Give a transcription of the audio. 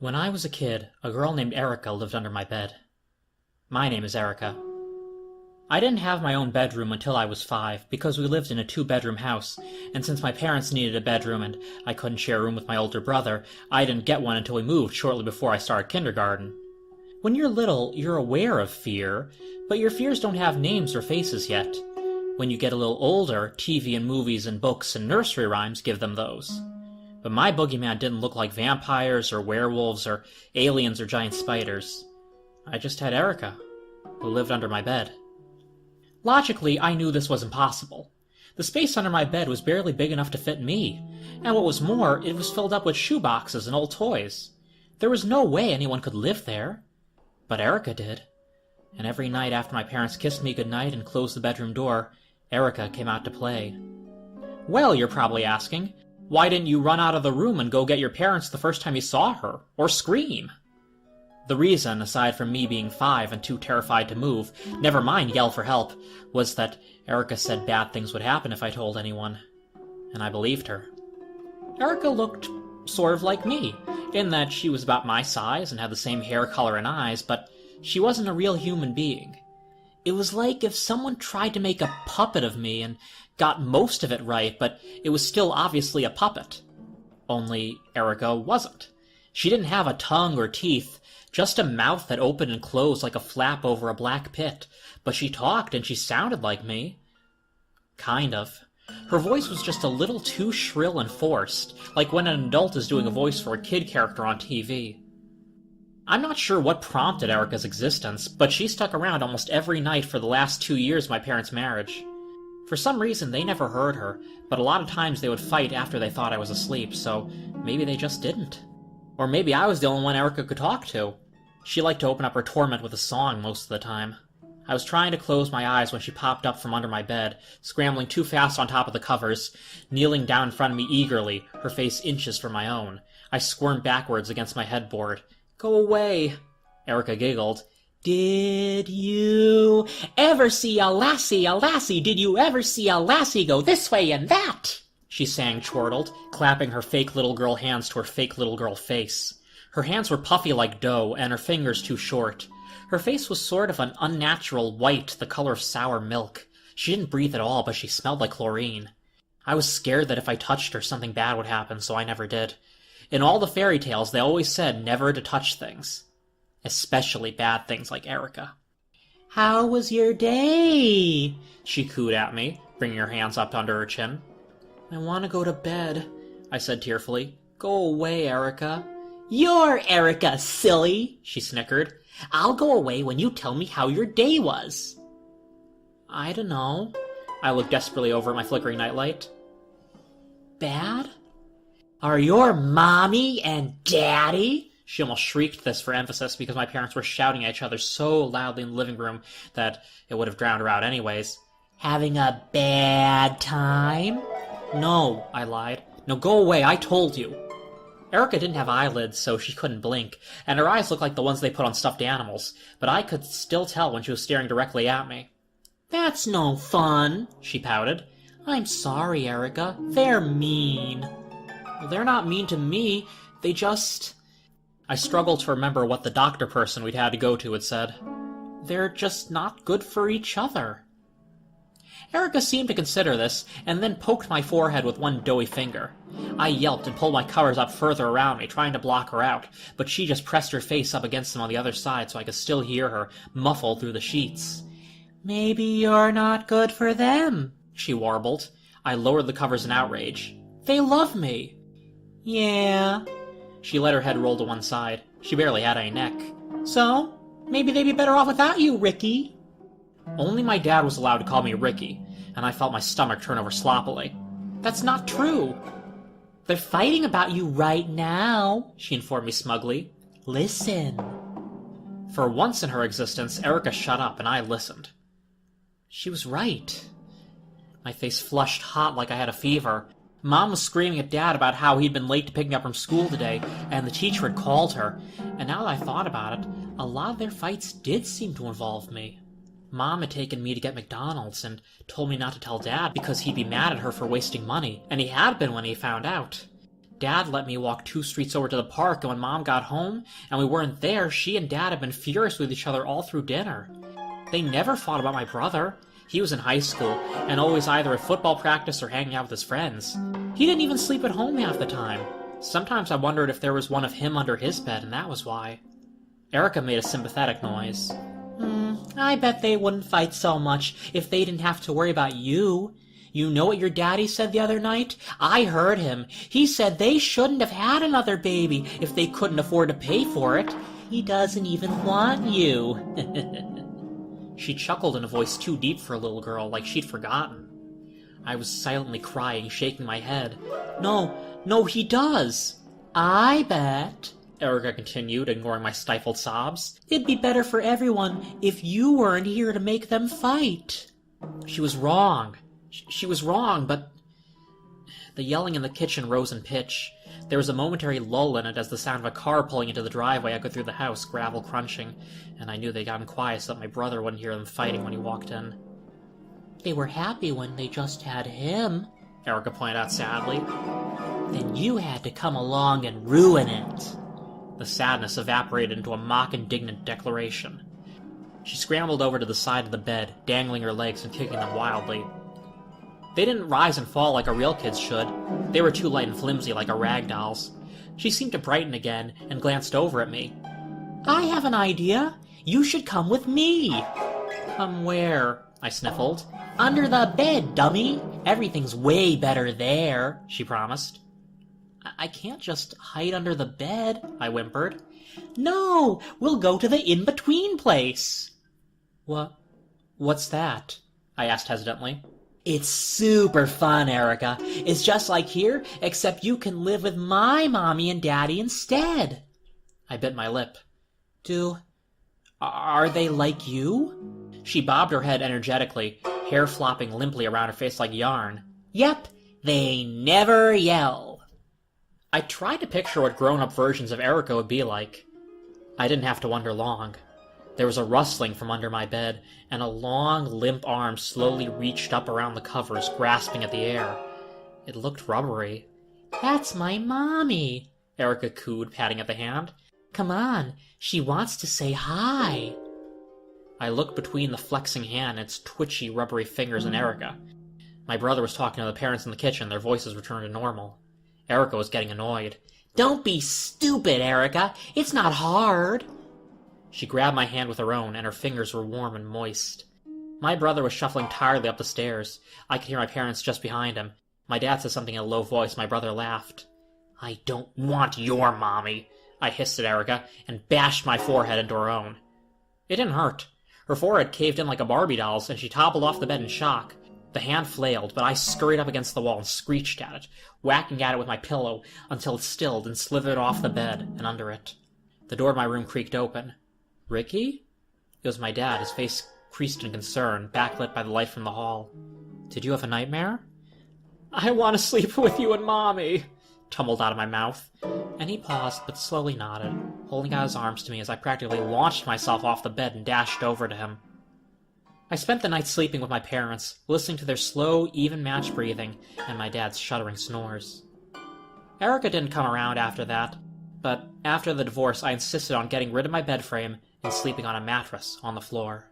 When I was a kid, a girl named Erica lived under my bed. My name is Erica. I didn't have my own bedroom until I was 5 because we lived in a 2-bedroom house, and since my parents needed a bedroom and I couldn't share a room with my older brother, I didn't get one until we moved shortly before I started kindergarten. When you're little, you're aware of fear, but your fears don't have names or faces yet. When you get a little older, TV and movies and books and nursery rhymes give them those. But my boogeyman didn't look like vampires or werewolves or aliens or giant spiders. I just had Erica, who lived under my bed. Logically, I knew this was impossible. The space under my bed was barely big enough to fit me, and what was more, it was filled up with shoeboxes and old toys. There was no way anyone could live there. But Erica did. And every night after my parents kissed me goodnight and closed the bedroom door, Erica came out to play. Well, you're probably asking, why didn't you run out of the room and go get your parents the first time you saw her, or scream? The reason, aside from me being 5 and too terrified to move, never mind yell for help, was that Erica said bad things would happen if I told anyone. And I believed her. Erica looked sort of like me, in that she was about my size and had the same hair color and eyes, but she wasn't a real human being. It was like if someone tried to make a puppet of me and got most of it right, but it was still obviously a puppet. Only Erica wasn't. She didn't have a tongue or teeth, just a mouth that opened and closed like a flap over a black pit, but she talked and she sounded like me. Kind of. Her voice was just a little too shrill and forced, like when an adult is doing a voice for a kid character on TV. I'm not sure what prompted Erica's existence, but she stuck around almost every night for the last 2 years of my parents' marriage. For some reason, they never heard her, but a lot of times they would fight after they thought I was asleep, so maybe they just didn't. Or maybe I was the only one Erica could talk to. She liked to open up her torment with a song most of the time. I was trying to close my eyes when she popped up from under my bed, scrambling too fast on top of the covers, kneeling down in front of me eagerly, her face inches from my own. I squirmed backwards against my headboard. "Go away," Erica giggled. "Did you ever see a lassie, did you ever see a lassie go this way and that?" she sang, chortled, clapping her fake little girl hands to her fake little girl face. Her hands were puffy like dough, and her fingers too short. Her face was sort of an unnatural white, the color of sour milk. She didn't breathe at all, but she smelled like chlorine. I was scared that if I touched her, something bad would happen, so I never did. In all the fairy tales, they always said never to touch things. Especially bad things like Erica. "How was your day?" she cooed at me, bringing her hands up under her chin. "I want to go to bed," I said tearfully. "Go away, Erica." "You're Erica, silly," she snickered. "I'll go away when you tell me how your day was." "I don't know." I looked desperately over at my flickering nightlight. "Bad?" "Are your mommy and daddy?" She almost shrieked this for emphasis because my parents were shouting at each other so loudly in the living room that it would have drowned her out anyways. "Having a bad time?" "No," I lied. "No, go away, I told you." Erica didn't have eyelids, so she couldn't blink, and her eyes looked like the ones they put on stuffed animals, but I could still tell when she was staring directly at me. "That's no fun," she pouted. "I'm sorry, Erica. They're mean." "Well, they're not mean to me. They just..." I struggled to remember what the doctor person we'd had to go to had said. "They're just not good for each other." Erica seemed to consider this, and then poked my forehead with one doughy finger. I yelped and pulled my covers up further around me, trying to block her out, but she just pressed her face up against them on the other side so I could still hear her, muffled through the sheets. "Maybe you're not good for them," she warbled. I lowered the covers in outrage. "They love me." "Yeah." She let her head roll to one side. She barely had any neck. "So, maybe they'd be better off without you, Ricky." Only my dad was allowed to call me Ricky, and I felt my stomach turn over sloppily. "That's not true." "They're fighting about you right now," she informed me smugly. "Listen." For once in her existence, Erica shut up, and I listened. She was right. My face flushed hot like I had a fever. Mom was screaming at Dad about how he'd been late to pick me up from school today, and the teacher had called her, and now that I thought about it, a lot of their fights did seem to involve me. Mom had taken me to get McDonald's and told me not to tell Dad because he'd be mad at her for wasting money, and he had been when he found out. Dad let me walk 2 streets over to the park, and when Mom got home and we weren't there, she and Dad had been furious with each other all through dinner. They never fought about my brother. He was in high school, and always either at football practice or hanging out with his friends. He didn't even sleep at home half the time. Sometimes I wondered if there was one of him under his bed, and that was why. Erica made a sympathetic noise. I bet they wouldn't fight so much if they didn't have to worry about you. You know what your daddy said the other night? I heard him. He said they shouldn't have had another baby if they couldn't afford to pay for it. He doesn't even want you. She chuckled in a voice too deep for a little girl, like she'd forgotten. I was silently crying, shaking my head. No, he does. I bet, Erica continued, ignoring my stifled sobs. It'd be better for everyone if you weren't here to make them fight. She was wrong. She was wrong, but... The yelling in the kitchen rose in pitch. There was a momentary lull in it as the sound of a car pulling into the driveway echoed through the house, gravel crunching, and I knew they'd gotten quiet so that my brother wouldn't hear them fighting when he walked in. They were happy when they just had him, Erica pointed out sadly. Then you had to come along and ruin it. The sadness evaporated into a mock-indignant declaration. She scrambled over to the side of the bed, dangling her legs and kicking them wildly. They didn't rise and fall like a real kid's should. They were too light and flimsy like a rag doll's. She seemed to brighten again and glanced over at me. I have an idea. You should come with me. Come where? I sniffled. Under the bed, dummy. Everything's way better there, she promised. I can't just hide under the bed, I whimpered. No, we'll go to the in-between place. What's that? I asked hesitantly. It's super fun, Erica. It's just like here, except you can live with my mommy and daddy instead. I bit my lip. Are they like you? She bobbed her head energetically, hair flopping limply around her face like yarn. Yep, they never yell. I tried to picture what grown-up versions of Erica would be like. I didn't have to wonder long. There was a rustling from under my bed, and a long, limp arm slowly reached up around the covers, grasping at the air. It looked rubbery. That's my mommy, Erica cooed, patting at the hand. Come on, she wants to say hi. I looked between the flexing hand and its twitchy, rubbery fingers and Erica. My brother was talking to the parents in the kitchen, their voices returned to normal. Erica was getting annoyed. Don't be stupid, Erica. It's not hard. She grabbed my hand with her own, and her fingers were warm and moist. My brother was shuffling tiredly up the stairs. I could hear my parents just behind him. My dad said something in a low voice. My brother laughed. I don't want your mommy, I hissed at Erica, and bashed my forehead into her own. It didn't hurt. Her forehead caved in like a Barbie doll's, and she toppled off the bed in shock. The hand flailed, but I scurried up against the wall and screeched at it, whacking at it with my pillow until it stilled and slithered off the bed and under it. The door of my room creaked open. Ricky? It was my dad, his face creased in concern, backlit by the light from the hall. Did you have a nightmare? I want to sleep with you and Mommy, tumbled out of my mouth. And he paused, but slowly nodded, holding out his arms to me as I practically launched myself off the bed and dashed over to him. I spent the night sleeping with my parents, listening to their slow, even-matched breathing and my dad's shuddering snores. Erica didn't come around after that, but after the divorce I insisted on getting rid of my bed frame and sleeping on a mattress on the floor.